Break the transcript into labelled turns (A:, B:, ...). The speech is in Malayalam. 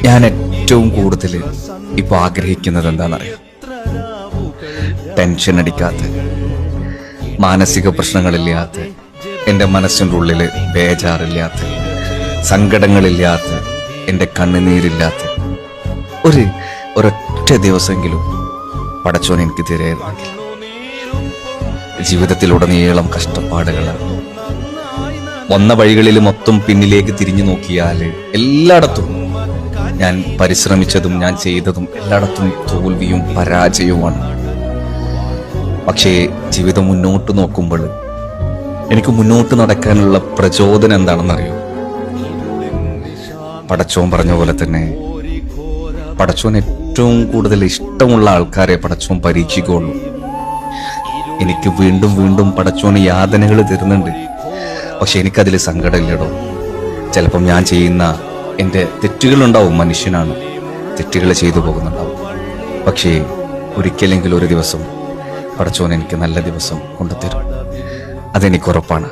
A: ഞാൻ ഏറ്റവും കൂടുതൽ ഇപ്പൊ ആഗ്രഹിക്കുന്നത് എന്താണെന്നറിയാം? ടെൻഷൻ അടിക്കാത്ത, മാനസിക പ്രശ്നങ്ങളില്ലാത്ത, എൻ്റെ മനസ്സിൻ്റെ ഉള്ളില് ബേജാറില്ലാത്ത, സങ്കടങ്ങളില്ലാത്ത, എൻ്റെ കണ്ണുനീരില്ലാത്ത ഒരൊറ്റ ദിവസമെങ്കിലും പടച്ചോൻ എനിക്ക് തരുമായിരുന്നെങ്കിൽ. ജീവിതത്തിലുടനീളം കഷ്ടപ്പാടുകളാണ്. വന്ന വഴികളിൽ മൊത്തം പിന്നിലേക്ക് തിരിഞ്ഞു നോക്കിയാൽ എല്ലായിടത്തും ഞാൻ പരിശ്രമിച്ചതും ഞാൻ ചെയ്തതും എല്ലായിടത്തും തോൽവിയും പരാജയവുമാണ്. പക്ഷേ ജീവിതം മുന്നോട്ട് നോക്കുമ്പോൾ എനിക്ക് മുന്നോട്ട് നടക്കാനുള്ള പ്രചോദനം എന്താണെന്നറിയോ? പടച്ചോൻ പറഞ്ഞ പോലെ തന്നെ പടച്ചോൻ ഏറ്റവും കൂടുതൽ ഇഷ്ടമുള്ള ആൾക്കാരെ പടച്ചോൻ പരീക്ഷിക്കുള്ളൂ. എനിക്ക് വീണ്ടും വീണ്ടും പടച്ചോന് യാതനകൾ തരുന്നുണ്ട്. പക്ഷെ എനിക്കതിൽ സങ്കടമില്ലടോ. ചിലപ്പം ഞാൻ ചെയ്യുന്ന എൻ്റെ തെറ്റുകളുണ്ടാവും, മനുഷ്യനാണ്, തെറ്റുകൾ ചെയ്തു പോകുന്നുണ്ടാവും. പക്ഷേ ഒരിക്കലെങ്കിലും ഒരു ദിവസം പടച്ചോൻ എനിക്ക് നല്ല ദിവസം കൊണ്ടുതരും, അതെനിക്കുറപ്പാണ്.